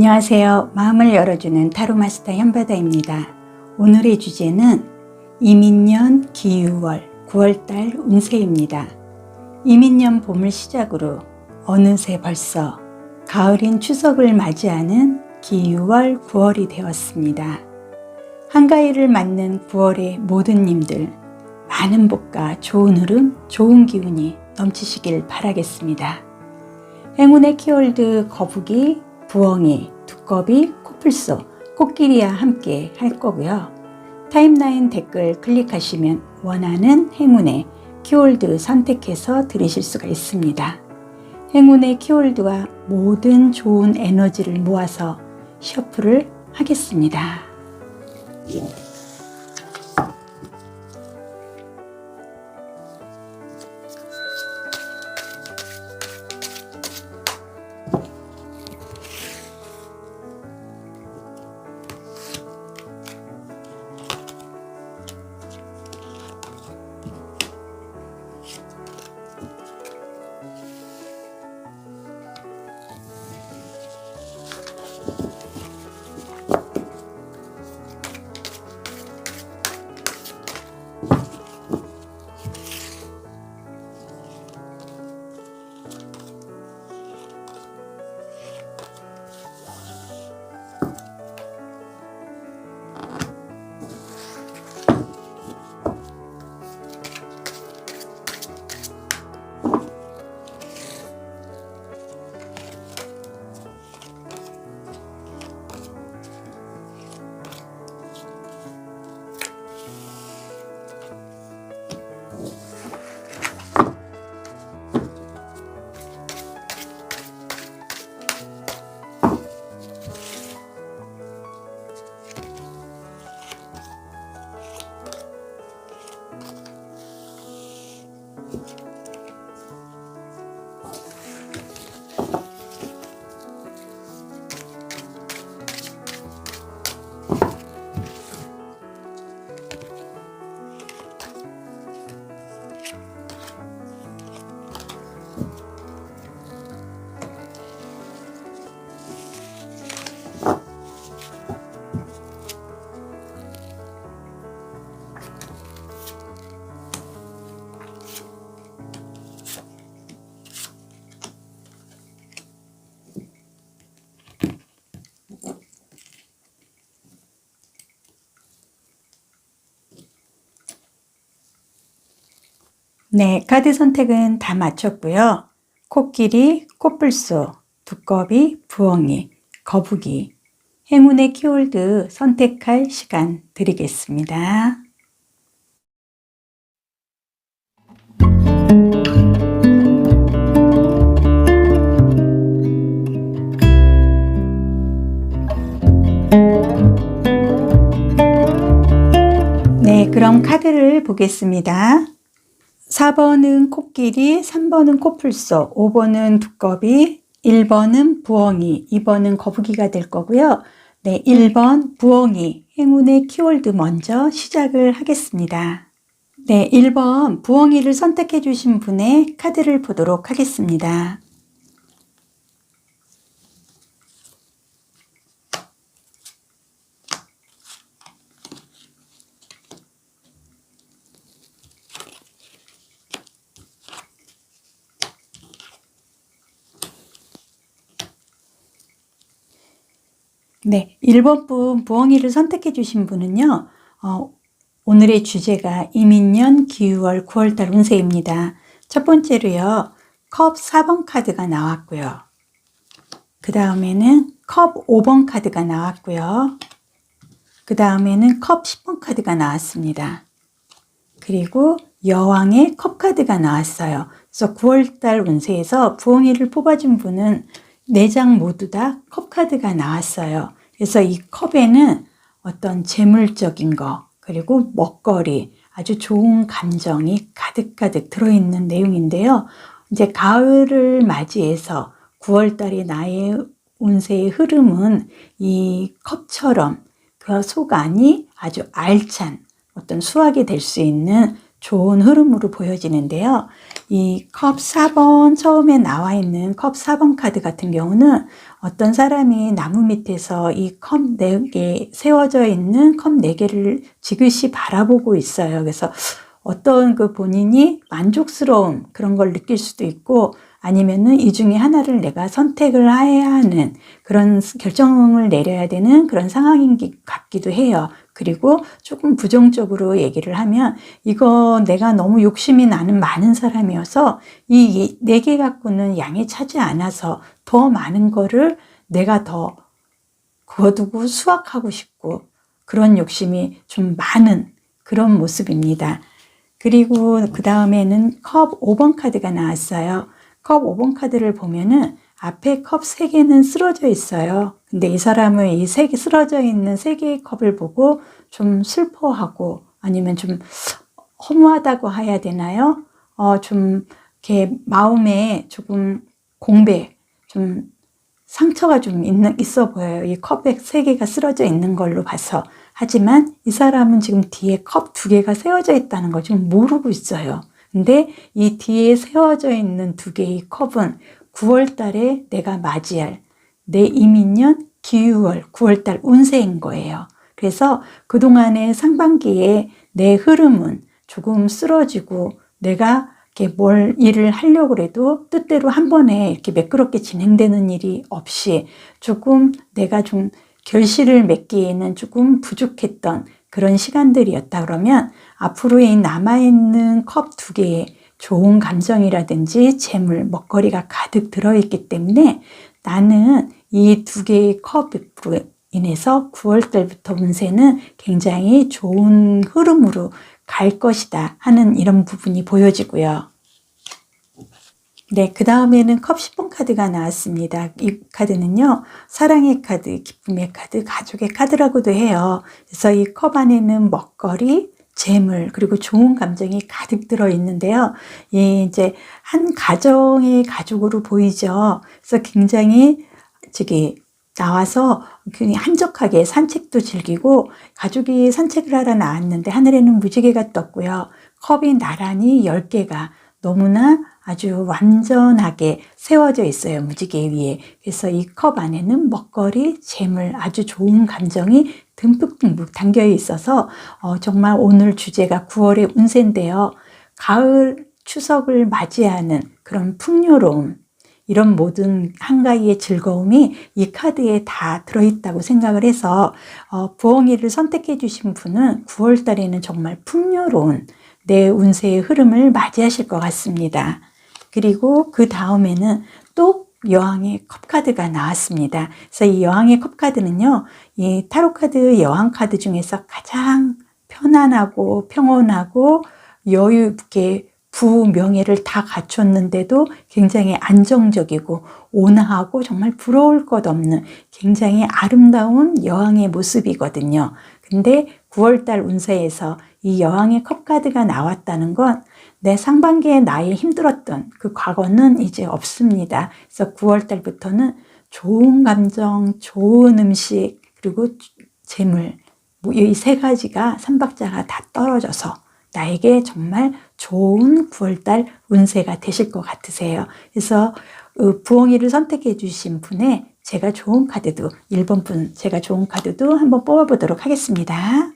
안녕하세요. 마음을 열어주는 타로 마스터 현바다입니다. 오늘의 주제는 이민년 기유월 9월달 운세입니다. 이민년 봄을 시작으로 어느새 벌써 가을인 추석을 맞이하는 기유월 9월이 되었습니다. 한가위를 맞는 9월의 모든 님들 많은 복과 좋은 흐름, 좋은 기운이 넘치시길 바라겠습니다. 행운의 키워드 거북이, 부엉이, 두꺼비, 코뿔소, 코끼리와 함께 할 거고요. 타임라인 댓글 클릭하시면 원하는 행운의 키워드 선택해서 들으실 수가 있습니다. 행운의 키워드와 모든 좋은 에너지를 모아서 셔플을 하겠습니다. 네, 카드 선택은 다 마쳤고요. 코끼리, 코뿔소, 두꺼비, 부엉이, 거북이, 행운의 키워드 선택할 시간 드리겠습니다. 네, 그럼 카드를 보겠습니다. 4번은 코끼리, 3번은 코뿔소, 5번은 두꺼비, 1번은 부엉이, 2번은 거북이가 될 거고요. 네, 1번 부엉이, 행운의 키워드 먼저 시작을 하겠습니다. 네, 1번 부엉이를 선택해 주신 분의 카드를 보도록 하겠습니다. 네, 1번 분 부엉이를 선택해 주신 분은요. 오늘의 주제가 이민년 기유월 9월달 운세입니다. 첫 번째로요. 컵 4번 카드가 나왔고요. 그 다음에는 컵 5번 카드가 나왔고요. 그 다음에는 컵 10번 카드가 나왔습니다. 그리고 여왕의 컵 카드가 나왔어요. 그래서 9월달 운세에서 부엉이를 뽑아준 분은 4장 모두 다 컵 카드가 나왔어요. 그래서 이 컵에는 어떤 재물적인 거, 그리고 먹거리, 아주 좋은 감정이 가득가득 들어있는 내용인데요. 이제 가을을 맞이해서 9월달의 나의 운세의 흐름은 이 컵처럼 그 속 안이 아주 알찬 어떤 수확이 될 수 있는 좋은 흐름으로 보여지는데요. 이 컵 4번 처음에 나와 있는 컵 4번 카드 같은 경우는 어떤 사람이 나무 밑에서 이 컵 4개 세워져 있는 컵 4개를 지그시 바라보고 있어요. 그래서 어떤 그 본인이 만족스러운 그런 걸 느낄 수도 있고 아니면은 이 중에 하나를 내가 선택을 해야 하는 그런 결정을 내려야 되는 그런 상황인 것 같기도 해요. 그리고 조금 부정적으로 얘기를 하면 이거 내가 너무 욕심이 나는 많은 사람이어서 이 4개 갖고는 양이 차지 않아서 더 많은 거를 내가 더 거두고 수확하고 싶고 그런 욕심이 좀 많은 그런 모습입니다. 그리고 그 다음에는 컵 5번 카드가 나왔어요. 컵 5번 카드를 보면은 앞에 컵 3개는 쓰러져 있어요. 근데 이 사람은 이 쓰러져 있는 3개의 컵을 보고 좀 슬퍼하고 아니면 좀 허무하다고 해야 되나요? 좀 이렇게 마음에 조금 공백, 좀 상처가 좀 있어 보여요. 이 컵에 3개가 쓰러져 있는 걸로 봐서. 하지만 이 사람은 지금 뒤에 컵 2개가 세워져 있다는 걸 지금 모르고 있어요. 근데 이 뒤에 세워져 있는 2개의 컵은 9월 달에 내가 맞이할 내 이민년 기유월 9월 달 운세인 거예요. 그래서 그동안의 상반기에 내 흐름은 조금 쓰러지고 내가 이렇게 뭘 일을 하려고 해도 뜻대로 한 번에 이렇게 매끄럽게 진행되는 일이 없이 조금 내가 좀 결실을 맺기에는 조금 부족했던 그런 시간들이었다 그러면 앞으로의 남아있는 컵 2개에 좋은 감정이라든지 재물, 먹거리가 가득 들어있기 때문에 나는 이 2개의 컵으로 인해서 9월 달부터 운세는 굉장히 좋은 흐름으로 갈 것이다 하는 이런 부분이 보여지고요. 네, 그 다음에는 컵 10번 카드가 나왔습니다. 이 카드는요, 사랑의 카드, 기쁨의 카드, 가족의 카드라고도 해요. 그래서 이 컵 안에는 먹거리, 재물, 그리고 좋은 감정이 가득 들어 있는데요. 이제 한 가정의 가족으로 보이죠. 그래서 굉장히 나와서 한적하게 산책도 즐기고 가족이 산책을 하러 나왔는데 하늘에는 무지개가 떴고요. 컵이 나란히 10개가 너무나 아주 완전하게 세워져 있어요. 무지개 위에. 그래서 이 컵 안에는 먹거리, 재물, 아주 좋은 감정이 듬뿍듬뿍 담겨 있어서 정말 오늘 주제가 9월의 운세인데요. 가을 추석을 맞이하는 그런 풍요로움, 이런 모든 한가위의 즐거움이 이 카드에 다 들어있다고 생각을 해서 부엉이를 선택해 주신 분은 9월 달에는 정말 풍요로운 내 운세의 흐름을 맞이하실 것 같습니다. 그리고 그 다음에는 또 여왕의 컵카드가 나왔습니다. 그래서 이 여왕의 컵카드는요, 이 타로카드 여왕 카드 중에서 가장 편안하고 평온하고 여유 있게 부명예를 다 갖췄는데도 굉장히 안정적이고 온화하고 정말 부러울 것 없는 굉장히 아름다운 여왕의 모습이거든요. 근데 9월달 운세에서 이 여왕의 컵카드가 나왔다는 건 내 상반기에 나의 힘들었던 그 과거는 이제 없습니다. 그래서 9월달부터는 좋은 감정, 좋은 음식, 그리고 재물, 이 3가지가 3박자가 다 떨어져서 나에게 정말 좋은 9월달 운세가 되실 것 같으세요. 그래서 부엉이를 선택해 주신 분의 제가 좋은 카드도 1번 분 제가 좋은 카드도 한번 뽑아보도록 하겠습니다.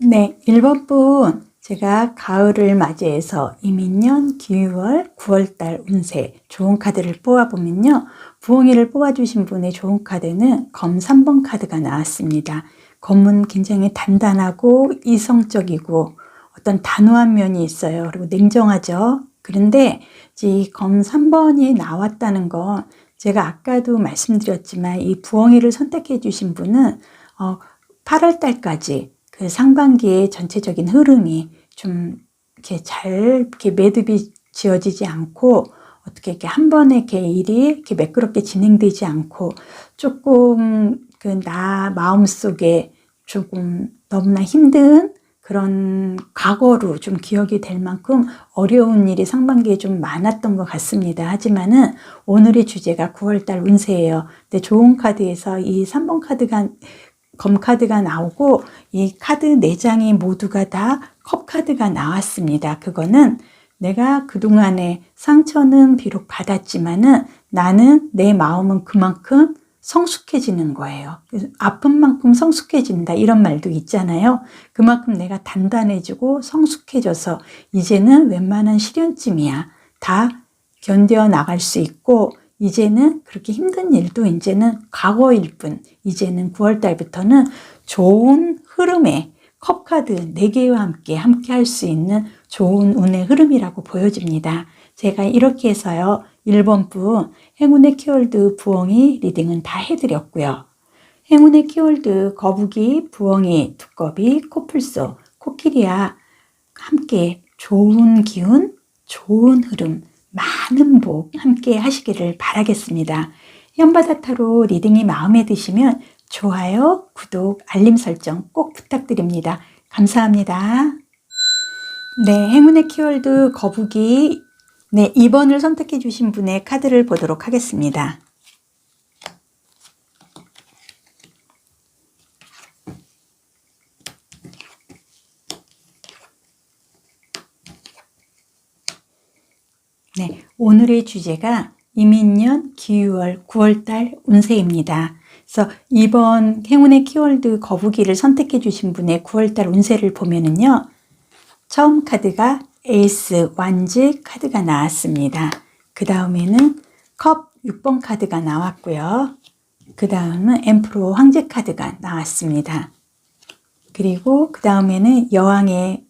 네, 1번 분 제가 가을을 맞이해서 이민년 기유월 9월달 운세 좋은 카드를 뽑아보면요. 부엉이를 뽑아주신 분의 좋은 카드는 검 3번 카드가 나왔습니다. 검은 굉장히 단단하고 이성적이고 어떤 단호한 면이 있어요. 그리고 냉정하죠. 그런데 이 검 3번이 나왔다는 건 제가 아까도 말씀드렸지만 이 부엉이를 선택해 주신 분은 8월 달까지 그 상반기의 전체적인 흐름이 좀 이렇게 잘 이렇게 매듭이 지어지지 않고 어떻게 이렇게 한 번에 이렇게 일이 이렇게 매끄럽게 진행되지 않고 조금 그 나 마음속에 조금 너무나 힘든 그런 과거로 좀 기억이 될 만큼 어려운 일이 상반기에 좀 많았던 것 같습니다. 하지만은 오늘의 주제가 9월달 운세예요. 근데 좋은 카드에서 이 3번 카드가 검카드가 나오고 이 카드 4장이 모두가 다 컵카드가 나왔습니다. 그거는 내가 그동안의 상처는 비록 받았지만은 나는 내 마음은 그만큼 성숙해지는 거예요. 아픈 만큼 성숙해진다 이런 말도 있잖아요. 그만큼 내가 단단해지고 성숙해져서 이제는 웬만한 시련쯤이야 다 견뎌 나갈 수 있고 이제는 그렇게 힘든 일도 이제는 과거일 뿐 이제는 9월 달부터는 좋은 흐름에 컵카드 4개와 함께 할 수 있는 좋은 운의 흐름이라고 보여집니다. 제가 이렇게 해서요. 1번 분 행운의 키워드 부엉이 리딩은 다 해드렸고요. 행운의 키워드 거북이, 부엉이, 두꺼비, 코뿔소, 코끼리와 함께 좋은 기운, 좋은 흐름, 많은 복 함께 하시기를 바라겠습니다. 현바다타로 리딩이 마음에 드시면 좋아요, 구독, 알림 설정 꼭 부탁드립니다. 감사합니다. 네, 행운의 키워드 거북이 2번을 선택해 주신 분의 카드를 보도록 하겠습니다. 네, 오늘의 주제가 이민년 기유월 9월달 운세입니다. 그래서 2번 행운의 키워드 거북이를 선택해 주신 분의 9월달 운세를 보면은요. 처음 카드가 에이스 완즈 카드가 나왔습니다. 그 다음에는 컵 6번 카드가 나왔고요. 그 다음은 엠프로 황제 카드가 나왔습니다. 그리고 그 다음에는 여왕의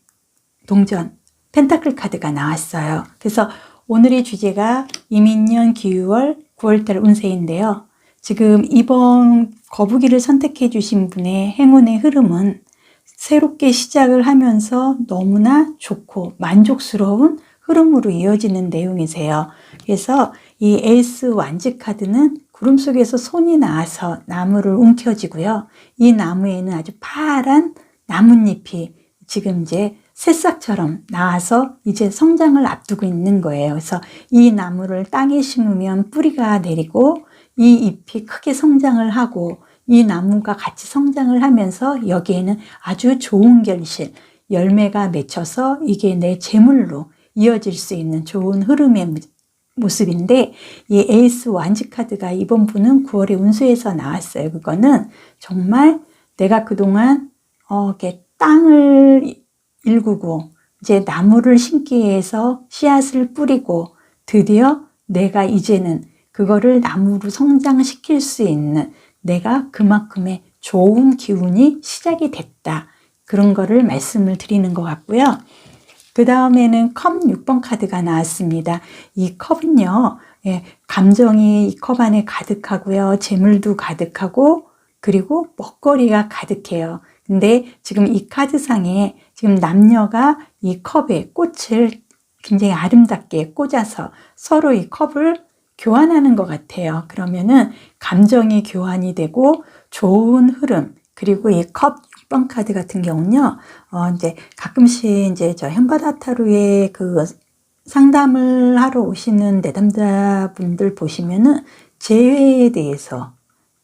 동전 펜타클 카드가 나왔어요. 그래서 오늘의 주제가 이민년 기유월 9월달 운세인데요. 지금 이번 거북이를 선택해 주신 분의 행운의 흐름은 새롭게 시작을 하면서 너무나 좋고 만족스러운 흐름으로 이어지는 내용이세요. 그래서 이 에이스 완즈 카드는 구름 속에서 손이 나와서 나무를 움켜쥐고요. 이 나무에는 아주 파란 나뭇잎이 지금 이제 새싹처럼 나와서 이제 성장을 앞두고 있는 거예요. 그래서 이 나무를 땅에 심으면 뿌리가 내리고 이 잎이 크게 성장을 하고 이 나무가 같이 성장을 하면서 여기에는 아주 좋은 결실, 열매가 맺혀서 이게 내 재물로 이어질 수 있는 좋은 흐름의 모습인데 이 에이스 완즈 카드가 이번 분은 9월의 운수에서 나왔어요. 그거는 정말 내가 그동안 이렇게 땅을 일구고 이제 나무를 심기 위해서 씨앗을 뿌리고 드디어 내가 이제는 그거를 나무로 성장시킬 수 있는 내가 그만큼의 좋은 기운이 시작이 됐다. 그런 거를 말씀을 드리는 것 같고요. 그 다음에는 컵 6번 카드가 나왔습니다. 이 컵은요, 감정이 이 컵 안에 가득하고요. 재물도 가득하고 그리고 먹거리가 가득해요. 근데 지금 이 카드상에 지금 남녀가 이 컵에 꽃을 굉장히 아름답게 꽂아서 서로 이 컵을 교환하는 것 같아요. 그러면은 감정이 교환이 되고 좋은 흐름, 그리고 이 컵 6번 카드 같은 경우는요, 이제 가끔씩 이제 저 현바다타로에 그 상담을 하러 오시는 내담자분들 보시면은 재회에 대해서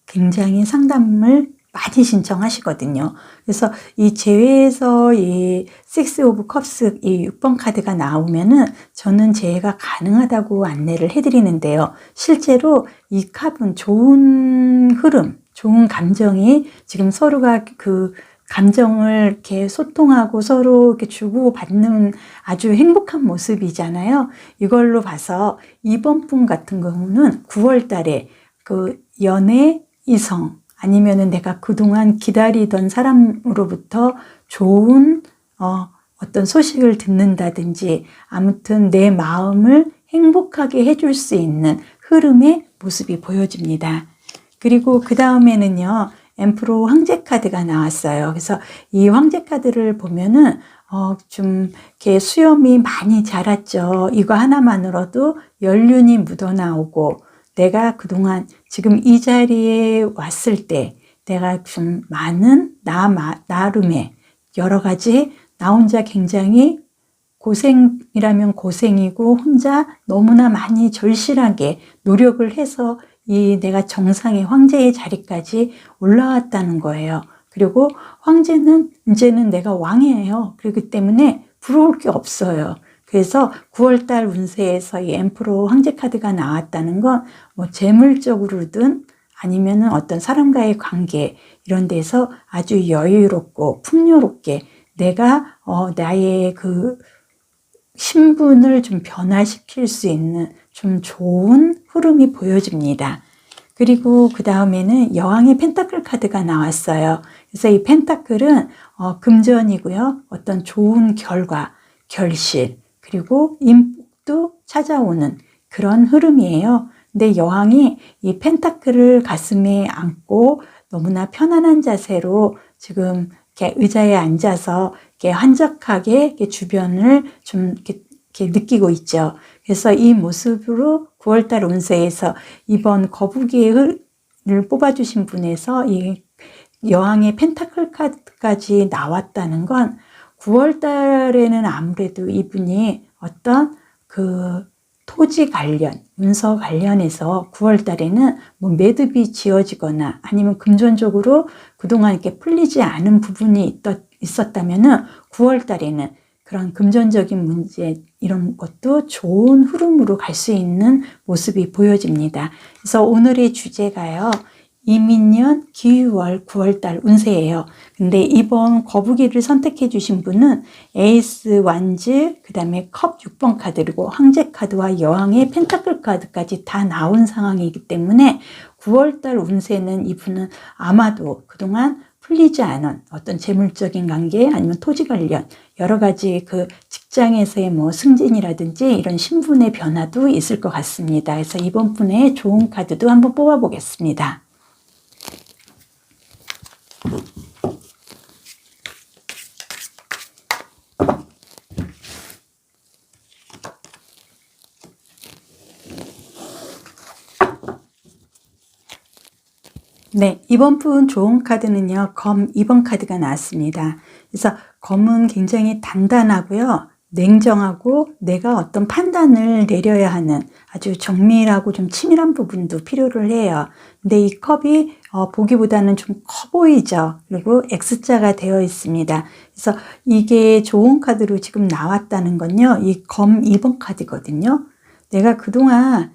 굉장히 상담을 많이 신청하시거든요. 그래서 이 재회에서 이 6 오브 컵스 이 6번 카드가 나오면은 저는 재회가 가능하다고 안내를 해드리는데요. 실제로 이 컵은 좋은 흐름, 좋은 감정이 지금 서로가 그 감정을 이렇게 소통하고 서로 이렇게 주고받는 아주 행복한 모습이잖아요. 이걸로 봐서 이번 분 같은 경우는 9월 달에 그 연애 이성 아니면은 내가 그동안 기다리던 사람으로부터 좋은 어떤 소식을 듣는다든지 아무튼 내 마음을 행복하게 해줄 수 있는 흐름의 모습이 보여집니다. 그리고 그 다음에는요, 엠프로 황제 카드가 나왔어요. 그래서 이 황제 카드를 보면은 좀 이렇게 수염이 많이 자랐죠. 이거 하나만으로도 연륜이 묻어나오고 내가 그동안 지금 이 자리에 왔을 때 내가 좀 많은 나름의 여러 가지 나 혼자 굉장히 고생이라면 고생이고 혼자 너무나 많이 절실하게 노력을 해서 이 내가 정상의 황제의 자리까지 올라왔다는 거예요. 그리고 황제는 이제는 내가 왕이에요. 그렇기 때문에 부러울 게 없어요. 그래서 9월달 운세에서 이 엠프로 황제 카드가 나왔다는 건 뭐 재물적으로든 아니면은 어떤 사람과의 관계 이런 데서 아주 여유롭고 풍요롭게 내가 나의 그 신분을 좀 변화시킬 수 있는 좀 좋은 흐름이 보여집니다. 그리고 그 다음에는 여왕의 펜타클 카드가 나왔어요. 그래서 이 펜타클은 금전이고요. 어떤 좋은 결과, 결실, 그리고 인복도 찾아오는 그런 흐름이에요. 근데 여왕이 이 펜타클을 가슴에 안고 너무나 편안한 자세로 지금 이렇게 의자에 앉아서 이렇게 한적하게 이렇게 주변을 좀 이렇게 느끼고 있죠. 그래서 이 모습으로 9월달 운세에서 이번 거북이를 뽑아주신 분에서 이 여왕의 펜타클 카드까지 나왔다는 건 9월달에는 아무래도 이분이 어떤 그 토지 관련, 문서 관련해서 9월달에는 뭐 매듭이 지어지거나 아니면 금전적으로 그동안 이렇게 풀리지 않은 부분이 있었다면은 9월달에는 그런 금전적인 문제 이런 것도 좋은 흐름으로 갈 수 있는 모습이 보여집니다. 그래서 오늘의 주제가요. 이민년 기유월 9월달 운세예요. 근데 이번 거북이를 선택해 주신 분은 에이스 완즈, 그 다음에 컵 6번 카드, 그리고 황제 카드와 여왕의 펜타클 카드까지 다 나온 상황이기 때문에 9월달 운세는 이분은 아마도 그동안 풀리지 않은 어떤 재물적인 관계 아니면 토지 관련 여러 가지 그 직장에서의 뭐 승진이라든지 이런 신분의 변화도 있을 것 같습니다. 그래서 이번 분의 좋은 카드도 한번 뽑아 보겠습니다. 네, 이번 분 좋은 카드는요, 검 2번 카드가 나왔습니다. 그래서 검은 굉장히 단단하고요, 냉정하고 내가 어떤 판단을 내려야 하는 아주 정밀하고 좀 치밀한 부분도 필요를 해요. 근데 이 컵이 보기보다는 좀 커 보이죠. 그리고 X자가 되어 있습니다. 그래서 이게 좋은 카드로 지금 나왔다는 건요, 이 검 2번 카드거든요. 내가 그동안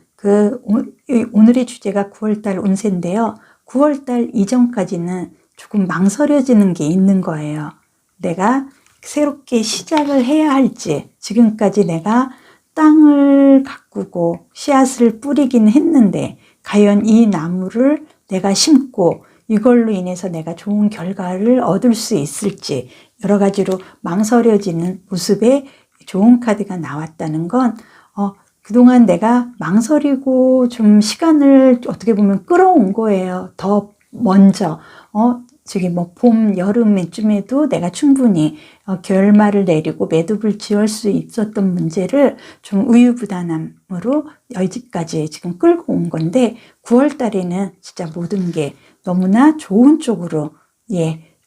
오늘의 주제가 9월달 운세인데요. 9월달 이전까지는 조금 망설여지는 게 있는 거예요. 내가 새롭게 시작을 해야 할지, 지금까지 내가 땅을 가꾸고 씨앗을 뿌리긴 했는데 과연 이 나무를 내가 심고 이걸로 인해서 내가 좋은 결과를 얻을 수 있을지 여러 가지로 망설여지는 모습에 좋은 카드가 나왔다는 건 그동안 내가 망설이고 좀 시간을 어떻게 보면 끌어온 거예요. 더 먼저 저기 뭐 봄, 여름쯤에도 내가 충분히 결말을 내리고 매듭을 지을 수 있었던 문제를 좀 우유부단함으로 여기까지 지금 끌고 온 건데 9월 달에는 진짜 모든 게 너무나 좋은 쪽으로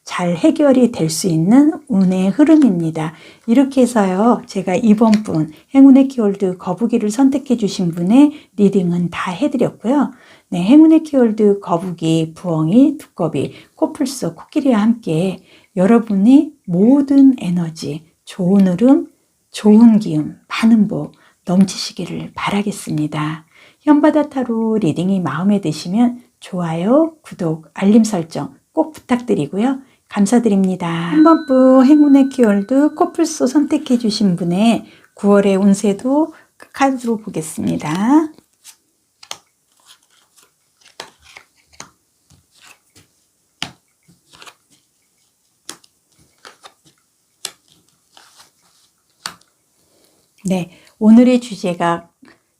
잘 해결이 될 수 있는 운의 흐름입니다. 이렇게 해서요, 제가 이번 분 행운의 키워드 거북이를 선택해 주신 분의 리딩은 다 해드렸고요. 네, 행운의 키워드 거북이, 부엉이, 두꺼비, 코뿔소, 코끼리와 함께 여러분이 모든 에너지, 좋은 흐름, 좋은 기운, 많은 복 넘치시기를 바라겠습니다. 현바다 타로 리딩이 마음에 드시면 좋아요, 구독, 알림 설정 꼭 부탁드리고요. 감사드립니다. 3번분 행운의 키워드 코뿔소 선택해 주신 분의 9월의 운세도 카드로 보겠습니다. 네, 오늘의 주제가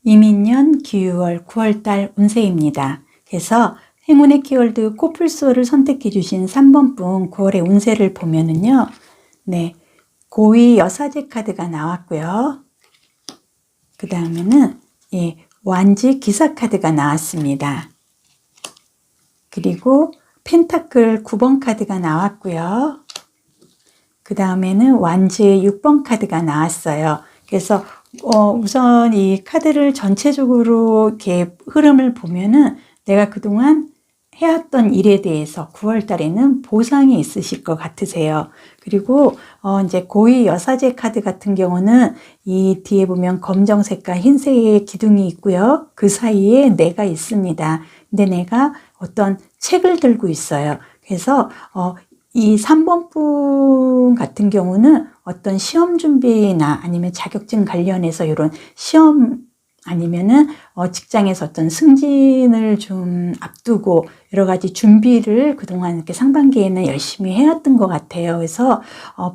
이민년 기유월 9월달 운세입니다. 그래서 행운의 키워드 코뿔소를 선택해 주신 3번 분 9월의 운세를 보면은요. 네, 고위 여사제 카드가 나왔고요. 그 다음에는 완지 기사 카드가 나왔습니다. 그리고 펜타클 9번 카드가 나왔고요. 그 다음에는 완즈의 6번 카드가 나왔어요. 그래서 우선 이 카드를 전체적으로 이렇게 흐름을 보면은 내가 그동안 해왔던 일에 대해서 9월 달에는 보상이 있으실 것 같으세요. 그리고 이제 고위 여사제 카드 같은 경우는 이 뒤에 보면 검정색과 흰색의 기둥이 있고요. 그 사이에 내가 있습니다. 근데 내가 어떤 책을 들고 있어요. 그래서 이 3번 분 같은 경우는 어떤 시험 준비나 아니면 자격증 관련해서 이런 시험 아니면은 직장에서 어떤 승진을 좀 앞두고 여러 가지 준비를 그동안 이렇게 상반기에는 열심히 해왔던 것 같아요. 그래서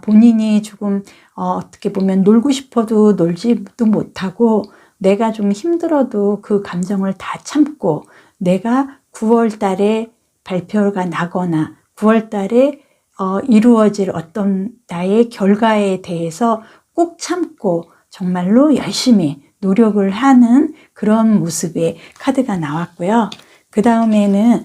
본인이 조금 어떻게 보면 놀고 싶어도 놀지도 못하고 내가 좀 힘들어도 그 감정을 다 참고 내가 9월 달에 발표가 나거나 9월 달에 이루어질 어떤 나의 결과에 대해서 꼭 참고 정말로 열심히 노력을 하는 그런 모습의 카드가 나왔고요. 그 다음에는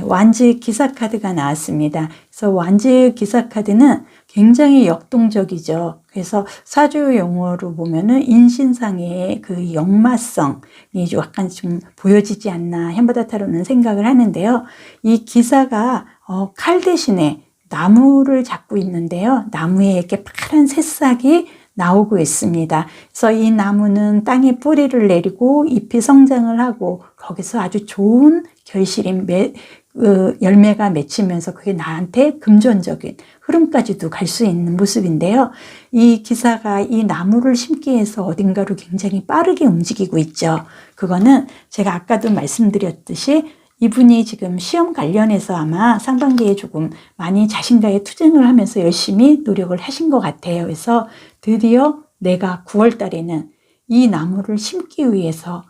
완즈 기사 카드가 나왔습니다. 그래서 완즈 기사 카드는 굉장히 역동적이죠. 그래서 사주 용어로 보면은 인신상의 그 역마성이 약간 좀 보여지지 않나 현바다 타로는 생각을 하는데요. 이 기사가 칼 대신에 나무를 잡고 있는데요. 나무에 이렇게 파란 새싹이 나오고 있습니다. 그래서 이 나무는 땅에 뿌리를 내리고 잎이 성장을 하고 거기서 아주 좋은 결실인 열매가 맺히면서 그게 나한테 금전적인 흐름까지도 갈 수 있는 모습인데요. 이 기사가 이 나무를 심기 위해서 어딘가로 굉장히 빠르게 움직이고 있죠. 그거는 제가 아까도 말씀드렸듯이 이분이 지금 시험 관련해서 아마 상반기에 조금 많이 자신과의 투쟁을 하면서 열심히 노력을 하신 것 같아요. 그래서 드디어 내가 9월 달에는 이 나무를 심기 위해서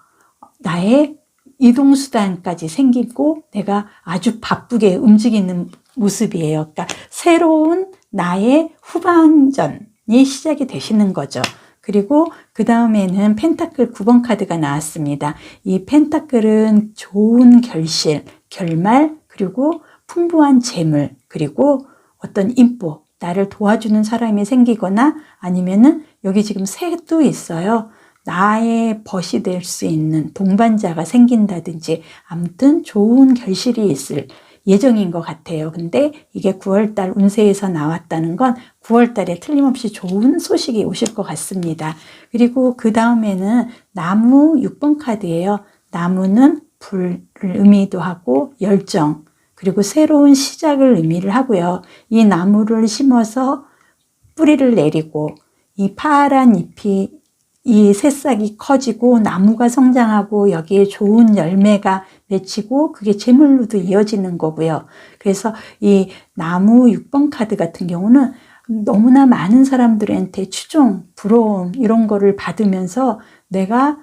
나의 이동수단까지 생기고 내가 아주 바쁘게 움직이는 모습이에요. 그러니까 새로운 나의 후반전이 시작이 되시는 거죠. 그리고 그 다음에는 펜타클 9번 카드가 나왔습니다. 이 펜타클은 좋은 결실, 결말, 그리고 풍부한 재물, 그리고 어떤 인보, 나를 도와주는 사람이 생기거나 아니면은 여기 지금 새도 있어요. 나의 벗이 될 수 있는 동반자가 생긴다든지 아무튼 좋은 결실이 있을 예정인 것 같아요. 근데 이게 9월달 운세에서 나왔다는 건 9월달에 틀림없이 좋은 소식이 오실 것 같습니다. 그리고 그 다음에는 나무 6번 카드예요. 나무는 불을 의미도 하고 열정, 그리고 새로운 시작을 의미를 하고요. 이 나무를 심어서 뿌리를 내리고 이 파란 잎이 이 새싹이 커지고 나무가 성장하고 여기에 좋은 열매가 맺히고 그게 재물로도 이어지는 거고요. 그래서 이 나무 6번 카드 같은 경우는 너무나 많은 사람들한테 추종, 부러움 이런 거를 받으면서 내가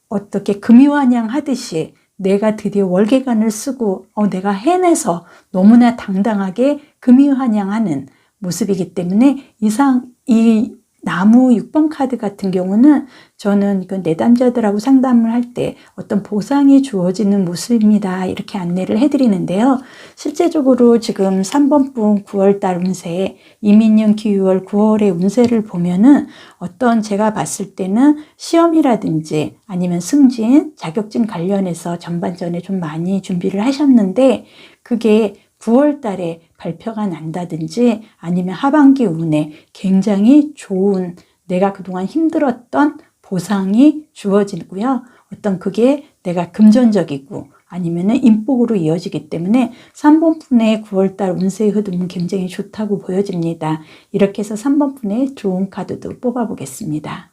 어떻게 금이환영 하듯이 내가 드디어 월계관을 쓰고 내가 해내서 너무나 당당하게 금이환영하는 모습이기 때문에 이 나무 6번 카드 같은 경우는 저는 이건 내담자들하고 상담을 할 때 어떤 보상이 주어지는 모습입니다. 이렇게 안내를 해드리는데요. 실제적으로 지금 3번 분 9월달 운세, 이민년 기유월 9월의 운세를 보면은 어떤 제가 봤을 때는 시험이라든지 아니면 승진, 자격증 관련해서 전반전에 좀 많이 준비를 하셨는데 그게 9월 달에 발표가 난다든지 아니면 하반기 운에 굉장히 좋은 내가 그동안 힘들었던 보상이 주어지고요. 어떤 그게 내가 금전적이고 아니면은 인복으로 이어지기 때문에 3번 분의 9월 달 운세의 흐름은 굉장히 좋다고 보여집니다. 이렇게 해서 3번 분의 좋은 카드도 뽑아 보겠습니다.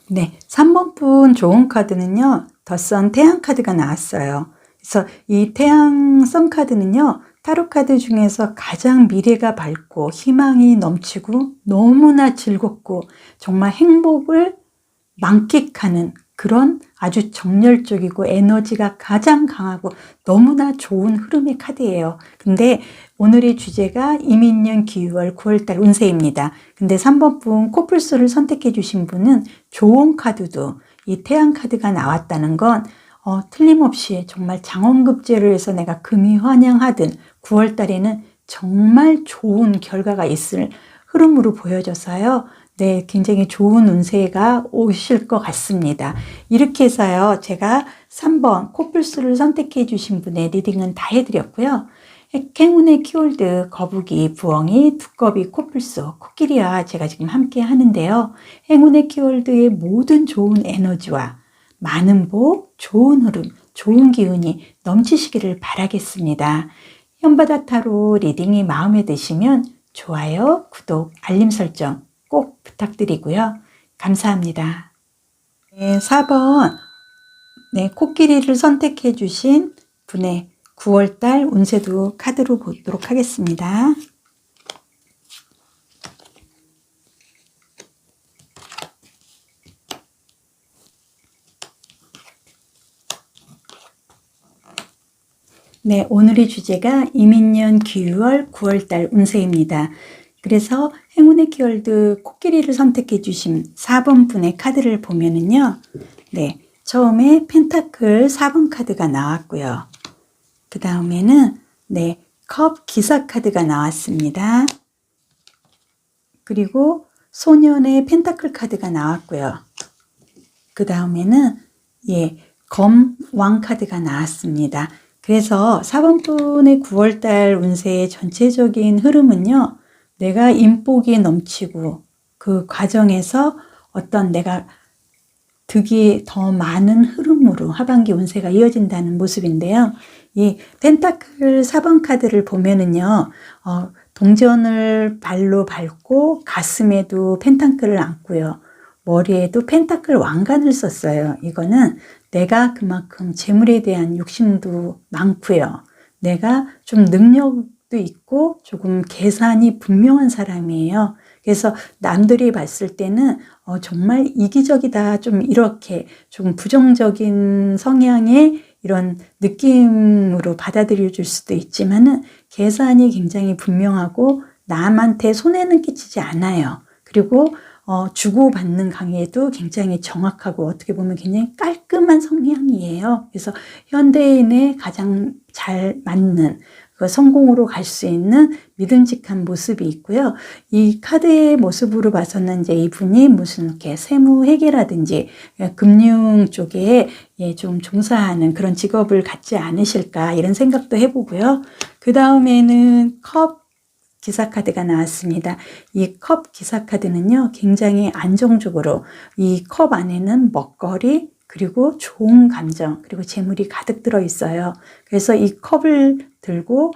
네, 3번 분 좋은 카드는요. 더선 태양 카드가 나왔어요. 그래서 이 태양 선 카드는요. 타로 카드 중에서 가장 미래가 밝고 희망이 넘치고 너무나 즐겁고 정말 행복을 만끽하는 그런 아주 정열적이고 에너지가 가장 강하고 너무나 좋은 흐름의 카드예요. 근데 오늘의 주제가 이민년 기유월 9월달 운세입니다. 근데 3번 분 코뿔소를 선택해 주신 분은 조언 카드도 이 태양 카드가 나왔다는 건 틀림없이 정말 장원급제로 해서 내가 금이 환영하든 9월 달에는 정말 좋은 결과가 있을 흐름으로 보여져서요. 네, 굉장히 좋은 운세가 오실 것 같습니다. 이렇게 해서요, 제가 3번 코뿔소를 선택해 주신 분의 리딩은 다 해드렸고요. 행운의 키워드 거북이, 부엉이, 두꺼비, 코뿔소, 코끼리와 제가 지금 함께 하는데요. 행운의 키워드의 모든 좋은 에너지와 많은 복, 좋은 흐름, 좋은 기운이 넘치시기를 바라겠습니다. 현바다 타로 리딩이 마음에 드시면 좋아요, 구독, 알림 설정 꼭 부탁드리고요. 감사합니다. 네, 4번 네, 코끼리를 선택해 주신 분의 9월달 운세도 카드로 보도록 하겠습니다. 네, 오늘의 주제가 이민년 기유월 9월달 운세입니다. 그래서 행운의 키워드 코끼리를 선택해 주신 4번 분의 카드를 보면은요. 네, 처음에 펜타클 4번 카드가 나왔고요. 그 다음에는 네, 컵 기사 카드가 나왔습니다. 그리고 소년의 펜타클 카드가 나왔고요. 그 다음에는 예, 검 왕 카드가 나왔습니다. 그래서 4번 분의 9월달 운세의 전체적인 흐름은요. 내가 인복이 넘치고 그 과정에서 어떤 내가 득이 더 많은 흐름으로 하반기 운세가 이어진다는 모습인데요. 이 펜타클 4번 카드를 보면은요. 동전을 발로 밟고 가슴에도 펜타클을 안고요. 머리에도 펜타클 왕관을 썼어요. 이거는 내가 그만큼 재물에 대한 욕심도 많고요. 내가 좀 능력도 있고 조금 계산이 분명한 사람이에요. 그래서 남들이 봤을 때는 정말 이기적이다, 좀 이렇게 좀 부정적인 성향의 이런 느낌으로 받아들여 줄 수도 있지만은 계산이 굉장히 분명하고 남한테 손해는 끼치지 않아요. 그리고 주고받는 관계도 굉장히 정확하고 어떻게 보면 굉장히 깔끔한 성향이에요. 그래서 현대인에 가장 잘 맞는 성공으로 갈 수 있는 믿음직한 모습이 있고요. 이 카드의 모습으로 봐서는 이제 이분이 무슨 이렇게 세무회계라든지 금융 쪽에 좀 종사하는 그런 직업을 갖지 않으실까 이런 생각도 해보고요. 그 다음에는 컵 기사 카드가 나왔습니다. 이 컵 기사 카드는요, 굉장히 안정적으로 이 컵 안에는 먹거리, 그리고 좋은 감정, 그리고 재물이 가득 들어 있어요. 그래서 이 컵을 들고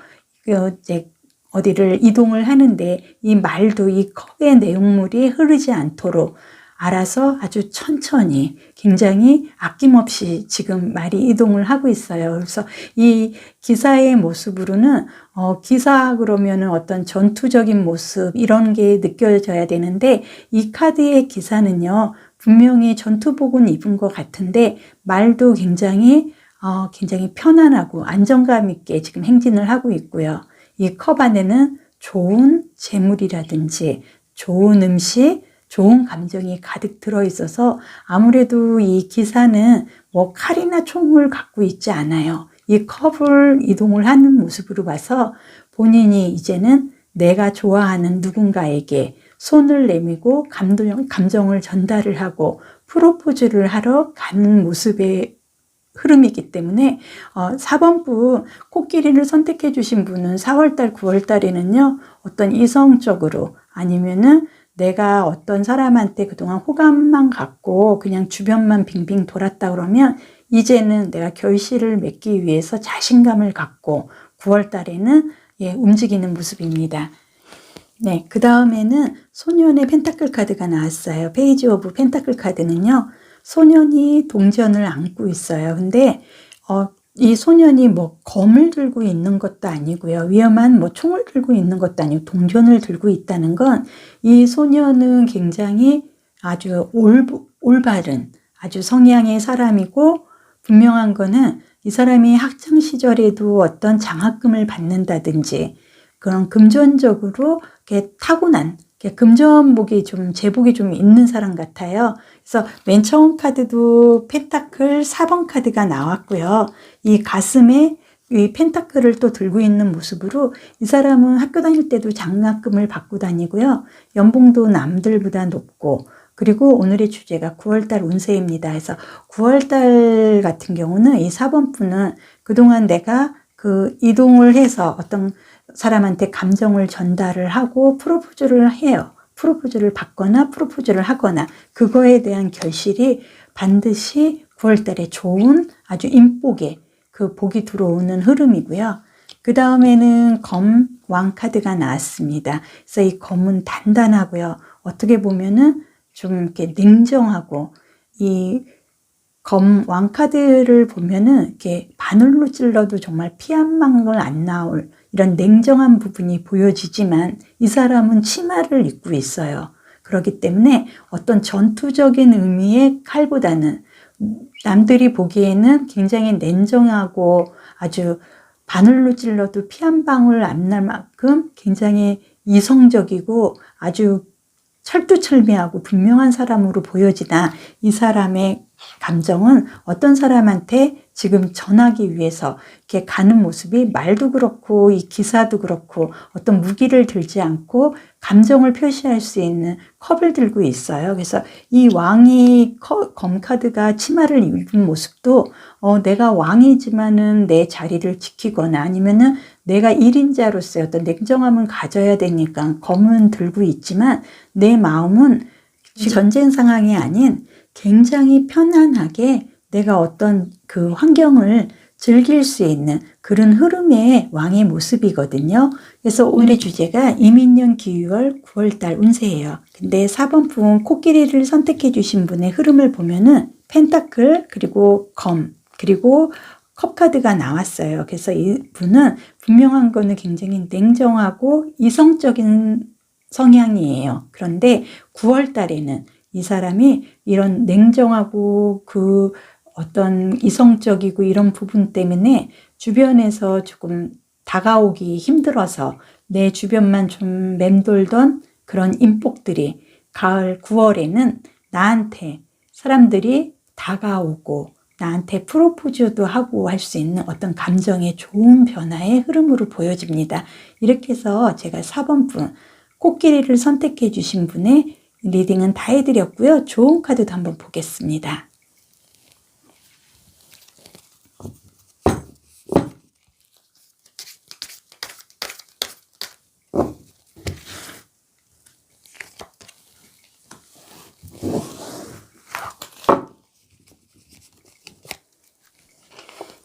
이제 어디를 이동을 하는데 이 말도 이 컵의 내용물이 흐르지 않도록 알아서 아주 천천히 굉장히 아낌없이 지금 말이 이동을 하고 있어요. 그래서 이 기사의 모습으로는 기사 그러면은 어떤 전투적인 모습 이런 게 느껴져야 되는데 이 카드의 기사는요. 분명히 전투복은 입은 것 같은데 말도 굉장히 편안하고 안정감 있게 지금 행진을 하고 있고요. 이 컵 안에는 좋은 재물이라든지 좋은 음식, 좋은 감정이 가득 들어 있어서 아무래도 이 기사는 뭐 칼이나 총을 갖고 있지 않아요. 이 컵을 이동을 하는 모습으로 봐서 본인이 이제는 내가 좋아하는 누군가에게 손을 내밀고 감정을 전달을 하고 프로포즈를 하러 가는 모습의 흐름이기 때문에 4번 분 코끼리를 선택해 주신 분은 4월달 9월달에는요 어떤 이성적으로 아니면은 내가 어떤 사람한테 그동안 호감만 갖고 그냥 주변만 빙빙 돌았다 그러면 이제는 내가 결실을 맺기 위해서 자신감을 갖고 9월달에는 움직이는 모습입니다. 네, 그 다음에는 소년의 펜타클 카드가 나왔어요. 페이지 오브 펜타클 카드는요. 소년이 동전을 안고 있어요. 근데 이 소년이 뭐 검을 들고 있는 것도 아니고요. 위험한 뭐 총을 들고 있는 것도 아니고 동전을 들고 있다는 건 이 소년은 굉장히 아주 올바른 아주 성향의 사람이고, 분명한 거는 이 사람이 학창 시절에도 어떤 장학금을 받는다든지 그런 금전적으로 이렇게 타고난 금전복이 좀 제복이 좀 있는 사람 같아요. 그래서 맨 처음 카드도 펜타클 4번 카드가 나왔고요. 이 가슴에 이 펜타클을 또 들고 있는 모습으로 이 사람은 학교 다닐 때도 장학금을 받고 다니고요. 연봉도 남들보다 높고, 그리고 오늘의 주제가 9월달 운세입니다. 그래서 9월달 같은 경우는 이 4번 분은 그동안 내가 그 이동을 해서 어떤 사람한테 감정을 전달을 하고 프로포즈를 해요. 프로포즈를 받거나 프로포즈를 하거나 그거에 대한 결실이 반드시 9월달에 좋은 아주 인복의 그 복이 들어오는 흐름이고요. 그 다음에는 검, 왕 카드가 나왔습니다. 그래서 이 검은 단단하고요. 어떻게 보면은 좀 이렇게 냉정하고, 이 검 왕 카드를 보면은 이렇게 바늘로 찔러도 정말 피 한 방울 안 나올 이런 냉정한 부분이 보여지지만 이 사람은 치마를 입고 있어요. 그렇기 때문에 어떤 전투적인 의미의 칼보다는 남들이 보기에는 굉장히 냉정하고 아주 바늘로 찔러도 피 한 방울 안 날 만큼 굉장히 이성적이고 아주 철두철미하고 분명한 사람으로 보여지나 이 사람의 감정은 어떤 사람한테 지금 전하기 위해서 이렇게 가는 모습이 말도 그렇고 이 기사도 그렇고 어떤 무기를 들지 않고 감정을 표시할 수 있는 컵을 들고 있어요. 그래서 이 왕이 검카드가 치마를 입은 모습도 내가 왕이지만은 내 자리를 지키거나 아니면은 내가 1인자로서의 어떤 냉정함은 가져야 되니까 검은 들고 있지만 내 마음은 전쟁 상황이 아닌 굉장히 편안하게 내가 어떤 그 환경을 즐길 수 있는 그런 흐름의 왕의 모습이거든요. 그래서 오늘의 주제가 이민년 기유월 9월달 운세예요. 근데 4번 분 코끼리를 선택해 주신 분의 흐름을 보면은 펜타클 그리고 검 그리고 컵 카드가 나왔어요. 그래서 이 분은 분명한 거는 굉장히 냉정하고 이성적인 성향이에요. 그런데 9월 달에는 이 사람이 이런 냉정하고 그 어떤 이성적이고 이런 부분 때문에 주변에서 조금 다가오기 힘들어서 내 주변만 좀 맴돌던 그런 인복들이 가을 9월에는 나한테 사람들이 다가오고 나한테 프로포즈도 하고 할 수 있는 어떤 감정의 좋은 변화의 흐름으로 보여집니다. 이렇게 해서 제가 4번 분 코끼리를 선택해 주신 분의 리딩은 다 해드렸고요. 좋은 카드도 한번 보겠습니다.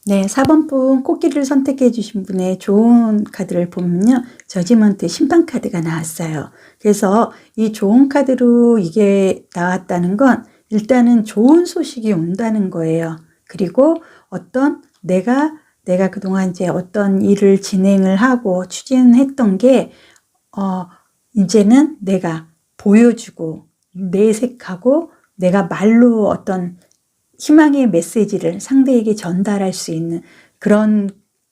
네, 4번 분 코끼리를 선택해 주신 분의 좋은 카드를 보면요. 저지먼트 심판 카드가 나왔어요. 그래서 이 좋은 카드로 이게 나왔다는 건 일단은 좋은 소식이 온다는 거예요. 그리고 어떤 내가 그동안 이제 어떤 일을 진행을 하고 추진했던 게 이제는 내가 보여주고 내색하고 내가 말로 어떤 희망의 메시지를 상대에게 전달할 수 있는 그런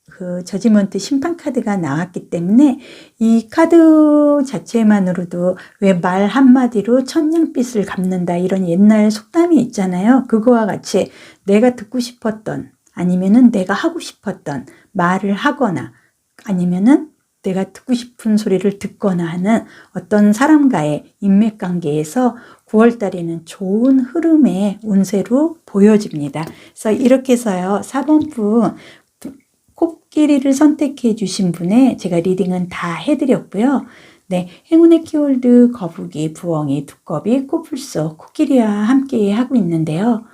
그 저지먼트 심판 카드가 나왔기 때문에 이 카드 자체만으로도 왜 말 한마디로 천냥빚을 갚는다 이런 옛날 속담이 있잖아요. 그거와 같이 내가 듣고 싶었던 아니면은 내가 하고 싶었던 말을 하거나 아니면은 내가 듣고 싶은 소리를 듣거나 하는 어떤 사람과의 인맥관계에서 9월 달에는 좋은 흐름의 운세로 보여집니다. 그래서 이렇게 해서요. 4번 분 코끼리를 선택해 주신 분의 제가 리딩은 다 해드렸고요. 네, 행운의 키워드 거북이, 부엉이, 두꺼비, 코뿔소, 코끼리와 함께 하고 있는데요.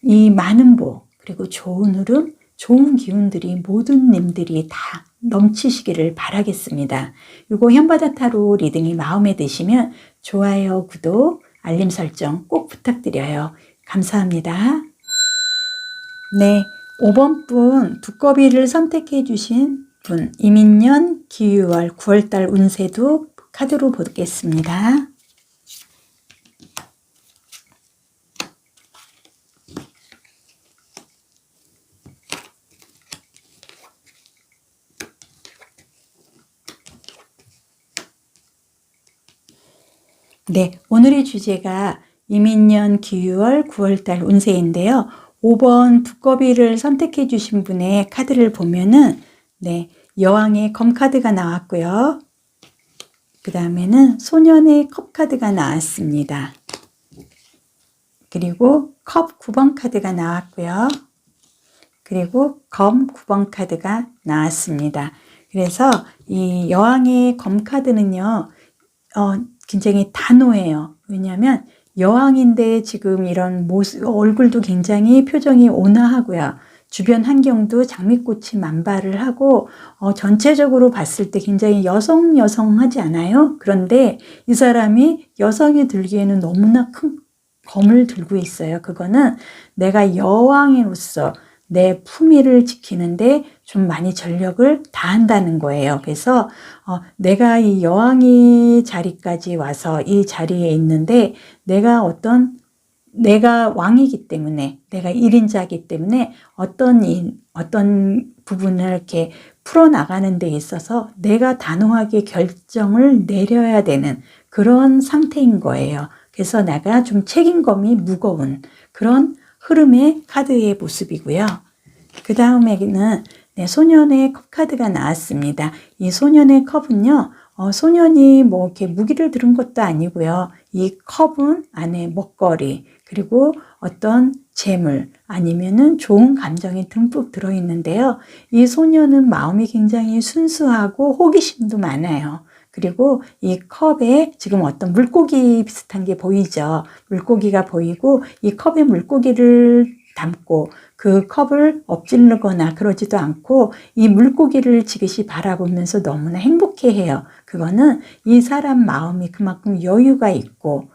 이 많은 복 그리고 좋은 흐름, 좋은 기운들이 모든 님들이 다 넘치시기를 바라겠습니다. 이거 현바다 타로 리딩이 마음에 드시면 좋아요, 구독, 알림 설정 꼭 부탁드려요. 감사합니다. 네, 5번 분 두꺼비를 선택해 주신 분 이민년 기유월 9월달 운세도 카드로 보겠습니다. 네, 오늘의 주제가 이민년 기유월 9월달 운세인데요. 5번 두꺼비를 선택해 주신 분의 카드를 보면은 네, 여왕의 검 카드가 나왔고요. 그 다음에는 소년의 컵 카드가 나왔습니다. 그리고 컵 9번 카드가 나왔고요. 그리고 검 9번 카드가 나왔습니다. 그래서 이 여왕의 검 카드는요, 굉장히 단호해요. 왜냐하면 여왕인데 지금 이런 모습, 얼굴도 굉장히 표정이 온화하고요. 주변 환경도 장미꽃이 만발을 하고 전체적으로 봤을 때 굉장히 여성하지 않아요? 그런데 이 사람이 여성이 들기에는 너무나 큰 검을 들고 있어요. 그거는 내가 여왕으로서 내 품위를 지키는데 좀 많이 전력을 다한다는 거예요. 그래서 내가 이 여왕의 자리까지 와서 이 자리에 있는데 내가 왕이기 때문에, 내가 1인자이기 때문에 어떤 부분을 이렇게 풀어나가는 데 있어서 내가 단호하게 결정을 내려야 되는 그런 상태인 거예요. 그래서 내가 좀 책임감이 무거운 그런 흐름의 카드의 모습이고요. 그 다음에는 네, 소년의 컵 카드가 나왔습니다. 이 소년의 컵은요, 소년이 뭐 이렇게 무기를 들은 것도 아니고요. 이 컵은 안에 먹거리, 그리고 어떤 재물, 아니면은 좋은 감정이 듬뿍 들어있는데요. 이 소년은 마음이 굉장히 순수하고 호기심도 많아요. 그리고 이 컵에 지금 어떤 물고기 비슷한 게 보이죠. 물고기가 보이고 이 컵에 물고기를 담고 그 컵을 엎질르거나 그러지도 않고 이 물고기를 지그시 바라보면서 너무나 행복해해요. 그거는 이 사람 마음이 그만큼 여유가 있고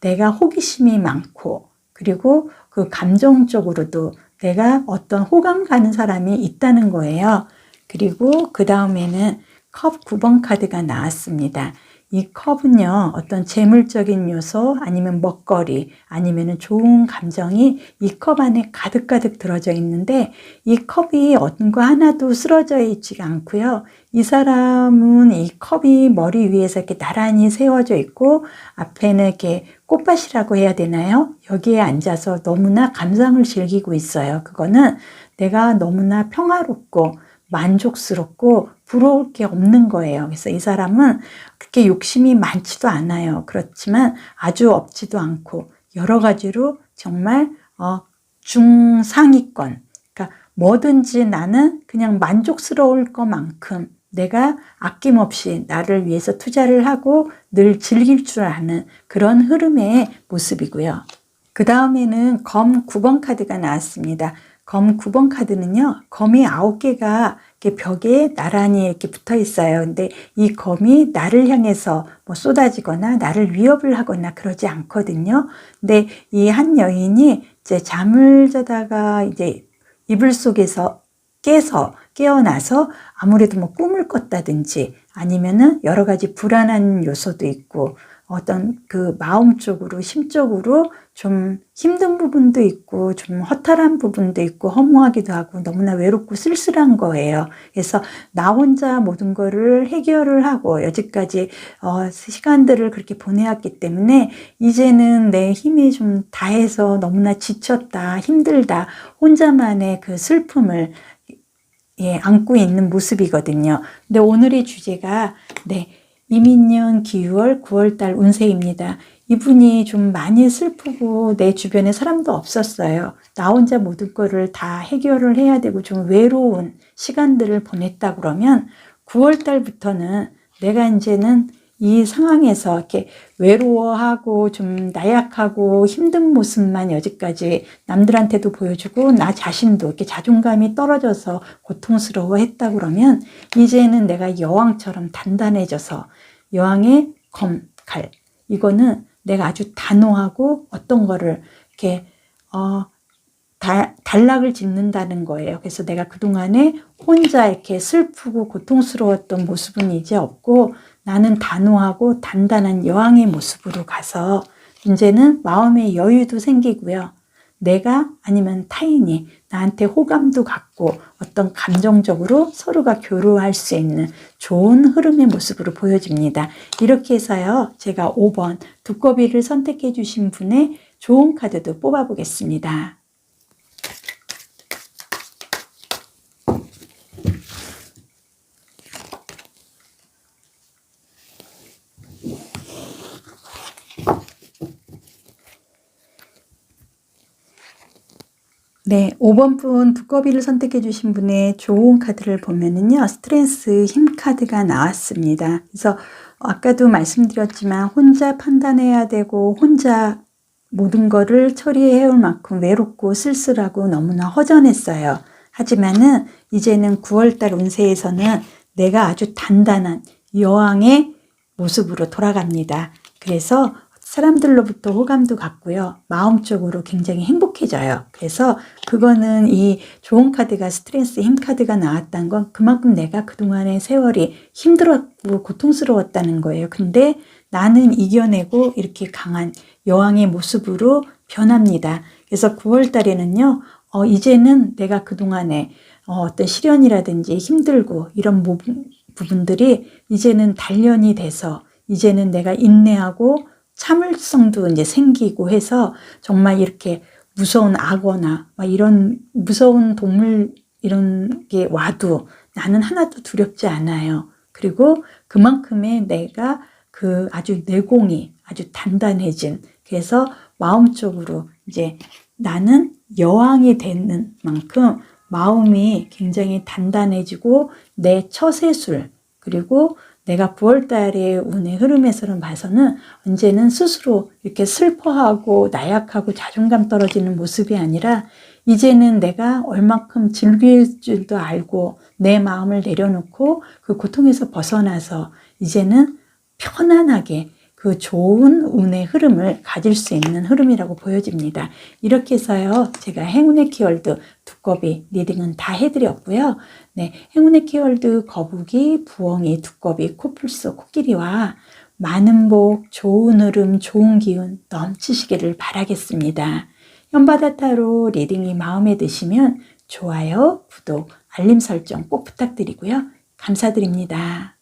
내가 호기심이 많고 그리고 그 감정적으로도 내가 어떤 호감 가는 사람이 있다는 거예요. 그리고 그 다음에는 컵 9번 카드가 나왔습니다. 이 컵은요, 어떤 재물적인 요소, 아니면 먹거리, 아니면 좋은 감정이 이 컵 안에 가득가득 들어져 있는데, 이 컵이 어떤 거 하나도 쓰러져 있지 않고요. 이 사람은 이 컵이 머리 위에서 이렇게 나란히 세워져 있고, 앞에는 이렇게 꽃밭이라고 해야 되나요? 여기에 앉아서 너무나 감상을 즐기고 있어요. 그거는 내가 너무나 평화롭고, 만족스럽고 부러울 게 없는 거예요. 그래서 이 사람은 그렇게 욕심이 많지도 않아요. 그렇지만 아주 없지도 않고 여러 가지로 정말 중상위권, 그러니까 뭐든지 나는 그냥 만족스러울 것만큼 내가 아낌없이 나를 위해서 투자를 하고 늘 즐길 줄 아는 그런 흐름의 모습이고요. 그 다음에는 검 9번 카드가 나왔습니다. 검 9번 카드는요, 검이 9개가 이렇게 벽에 나란히 이렇게 붙어 있어요. 근데 이 검이 나를 향해서 뭐 쏟아지거나 나를 위협을 하거나 그러지 않거든요. 근데 이 한 여인이 이제 잠을 자다가 이제 이불 속에서 깨어나서 아무래도 뭐 꿈을 꿨다든지 아니면은 여러 가지 불안한 요소도 있고 어떤 그 마음적으로, 심적으로 좀 힘든 부분도 있고 좀 허탈한 부분도 있고 허무하기도 하고 너무나 외롭고 쓸쓸한 거예요. 그래서 나 혼자 모든 거를 해결을 하고 여지까지 시간들을 그렇게 보내왔기 때문에 이제는 내 힘이 좀 다해서 너무나 지쳤다, 힘들다, 혼자만의 그 슬픔을 안고 있는 모습이거든요. 근데 오늘의 주제가 이민년 기유월 9월달 운세입니다. 이분이 좀 많이 슬프고 내 주변에 사람도 없었어요. 나 혼자 모든 거를 다 해결을 해야 되고 좀 외로운 시간들을 보냈다 그러면 9월달부터는 내가 이제는 이 상황에서 이렇게 외로워하고 좀 나약하고 힘든 모습만 여지까지 남들한테도 보여주고 나 자신도 이렇게 자존감이 떨어져서 고통스러워 했다 그러면 이제는 내가 여왕처럼 단단해져서 여왕의 검, 칼, 이거는 내가 아주 단호하고 어떤 거를 이렇게 단락을 짓는다는 거예요. 그래서 내가 그동안에 혼자 이렇게 슬프고 고통스러웠던 모습은 이제 없고 나는 단호하고 단단한 여왕의 모습으로 가서 이제는 마음의 여유도 생기고요. 내가 아니면 타인이 나한테 호감도 갖고 어떤 감정적으로 서로가 교류할 수 있는 좋은 흐름의 모습으로 보여집니다. 이렇게 해서요, 제가 5번 두꺼비를 선택해 주신 분의 좋은 카드도 뽑아 보겠습니다. 네, 5번 분 두꺼비를 선택해 주신 분의 좋은 카드를 보면은요, 스트렝스 힘 카드가 나왔습니다. 그래서 아까도 말씀드렸지만 혼자 판단해야 되고 혼자 모든 거를 처리해 올 만큼 외롭고 쓸쓸하고 너무나 허전했어요. 하지만은 이제는 9월달 운세에서는 내가 아주 단단한 여왕의 모습으로 돌아갑니다. 그래서 사람들로부터 호감도 갖고요. 마음적으로 굉장히 행복해져요. 그래서 그거는 이 좋은 카드가 스트렝스 힘 카드가 나왔다는 건 그만큼 내가 그동안의 세월이 힘들었고 고통스러웠다는 거예요. 근데 나는 이겨내고 이렇게 강한 여왕의 모습으로 변합니다. 그래서 9월 달에는요. 이제는 내가 그동안에 어떤 시련이라든지 힘들고 이런 부분들이 이제는 단련이 돼서 이제는 내가 인내하고 참을성도 이제 생기고 해서 정말 이렇게 무서운 악어나 막 이런 무서운 동물 이런 게 와도 나는 하나도 두렵지 않아요. 그리고 그만큼의 내가 그 아주 내공이 아주 단단해진, 그래서 마음적으로 이제 나는 여왕이 되는 만큼 마음이 굉장히 단단해지고 내 처세술, 그리고 내가 9월 달의 운의 흐름에서는 봐서는 언제는 스스로 이렇게 슬퍼하고 나약하고 자존감 떨어지는 모습이 아니라 이제는 내가 얼만큼 즐길 줄도 알고 내 마음을 내려놓고 그 고통에서 벗어나서 이제는 편안하게 그 좋은 운의 흐름을 가질 수 있는 흐름이라고 보여집니다. 이렇게 해서요, 제가 행운의 키워드 두꺼비 리딩은 다 해드렸고요. 네, 행운의 키워드 거북이, 부엉이, 두꺼비, 코뿔소, 코끼리와 많은 복, 좋은 흐름, 좋은 기운 넘치시기를 바라겠습니다. 현바다 타로 리딩이 마음에 드시면 좋아요, 구독, 알림 설정 꼭 부탁드리고요. 감사드립니다.